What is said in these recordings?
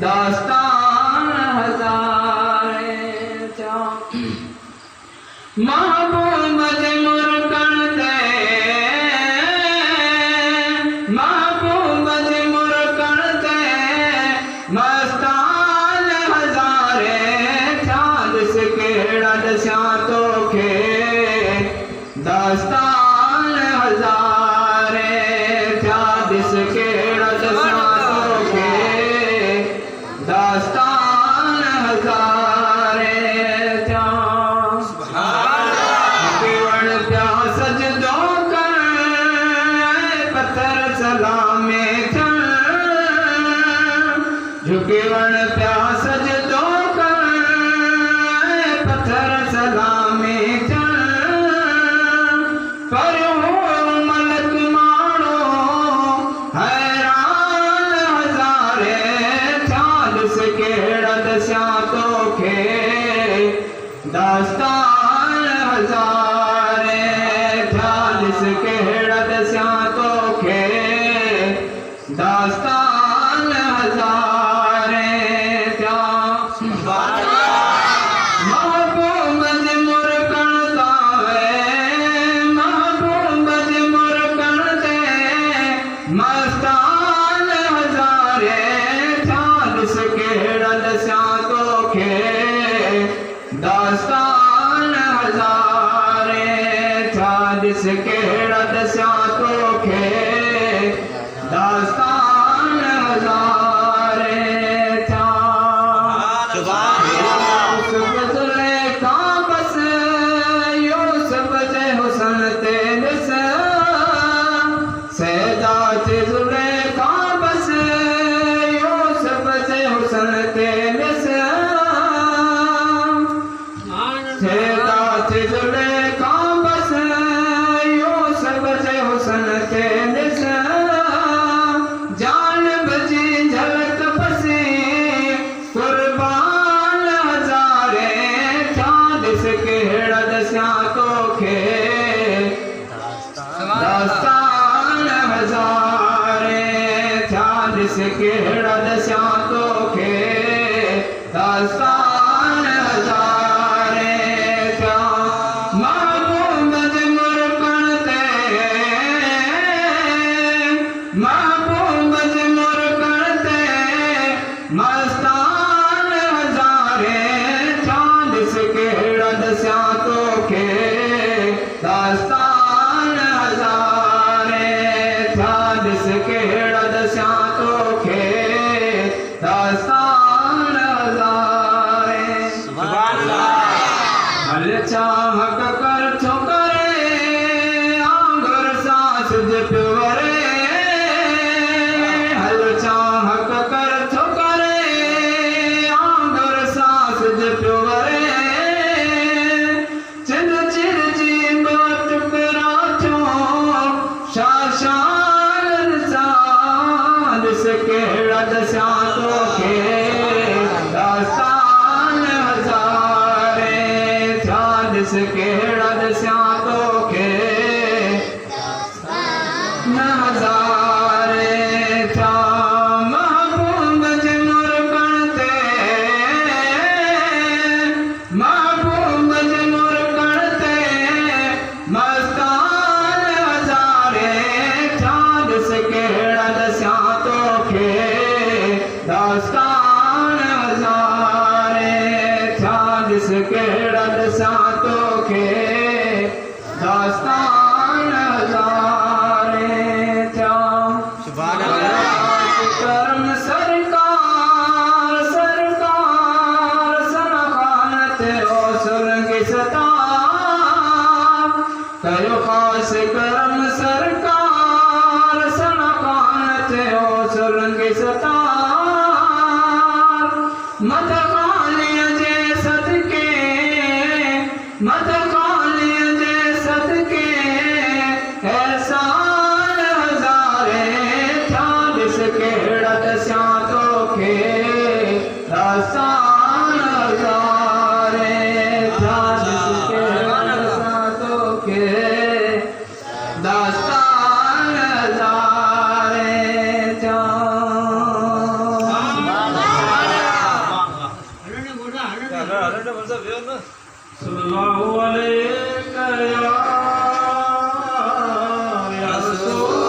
दास्तान हजारे महबूब मुरकन ते महबूब मुरकन ते मस्तान हजारे चांद से केड़ा दस्या तोखे दास्तान हजारे चांद से केड़ा दस्या दास्तान हजारे केवल प्यास सजदो कर पत्थर सलामे चल झुकेवण प्यास सजदो कर पत्थर सलामे चल पर मलक मानो हैरान हजारे केड़ा दस्या तोखे दास्तान हजारे चालीस केड़ा दस्या तोखे दास्तान हजारे महबूब मुरकन तावे महबूब मुरकन ते मस्तान हजारे चालीस केड़ा दस्या तोखे दास्तान हजारे चालीस केड़ा दस्या तोखे दास्तान हजारे का बस यूसुफ जे हुसन ते दिस सैदा जुले का बस यूसुफ जे हुसन ते दिस सैदा जुले का बस यूसुफ जे हुसन ते दिस जान बजी झलक बसी कुर्बान हजारे चालीस केड़ा दस्या तोखे दास्तान हजारे चालीस केड़ा दस्या तोखे दास्तान हजारे महबूब मुरकन ते महबूब मुरकन ते मस्तान हजारे चालीस केड़ा दस्या तोखे दास्तान हजारे चालीस केड़ा दस्या तोखे दास्तान हजारे हल चाहक कर छोकरे आंगर सांस पिवरे हल चाहक कर छोकरे आंगर सांस पिवरे चिद चिद जी टुकरा छो शाशान चालीस केड़ा दस्या तोखे दास्तान हजारे चालीस केड़ा दस्या तोखे हजारे महबूब मुरकन ते महबूब मुरकन ते मस्तान हजारे चालीस केड़ा दस्या तोखे दास्तान हजारे चालीस केड़ा दस्या तोखे दास्तान हजारे सल्लल्लाहु अलैहि या रसूल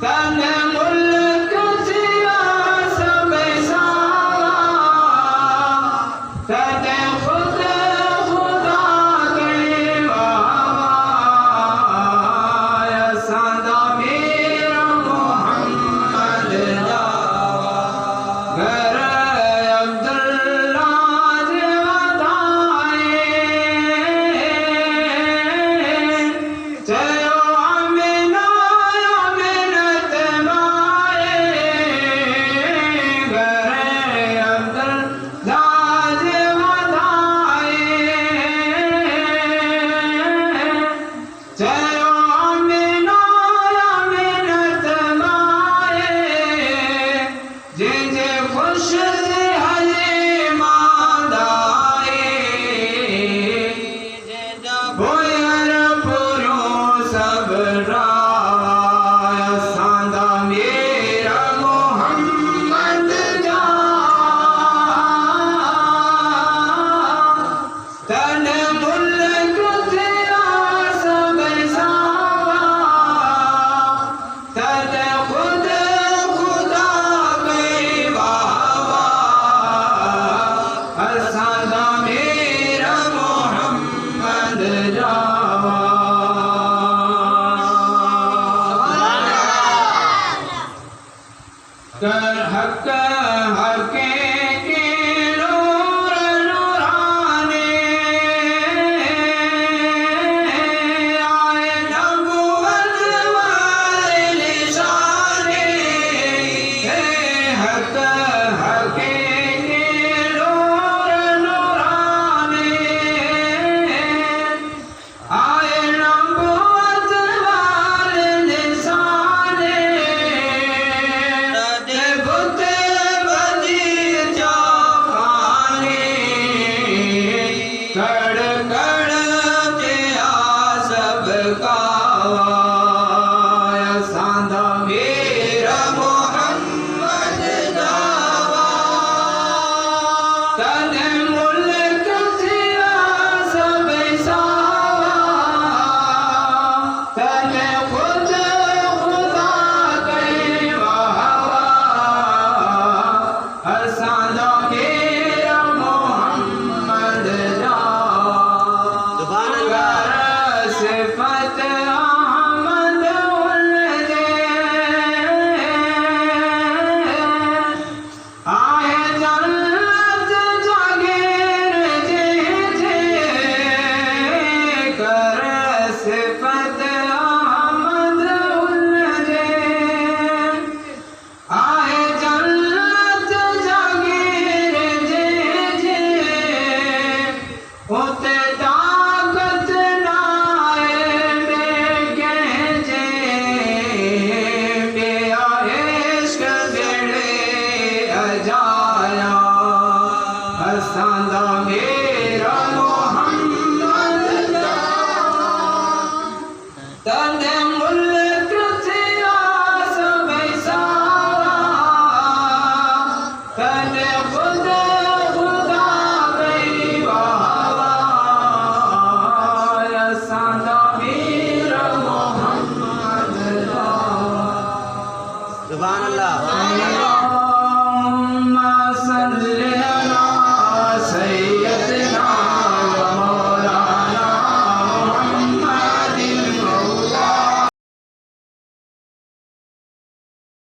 तन मुल्क राय सांदा मेरा मोहम्मद जा तन मुल्क तेरा सब सावा तन खुद खुदा बेवावा सांदा मेरा मोहम्मद जावा कर हक हके के नूर नूराने आए नबुवत वाले निशाने हक हके के नूर नूराने आए नबुवत वाले निशाने कड़ कड़ तेरा सब कावाया सांदा मेरा मोहम्मद जावा तन मुल्क तेरा सब सावा तन खुद खुदा कहवा सांदा मेरा मोहम्मद सिफत अहमद उलझे आए जन्नत जागीर जे कर सिफत अहमद उलझे आए जन्नत जागीर जे होते ताकत जाया सांदा मेरा मोहम्मद तन मुल्क तेरा सब सावा तन खुद खुदा बेवावा सांदा मेरा मोहम्मद सुभान अल्लाह।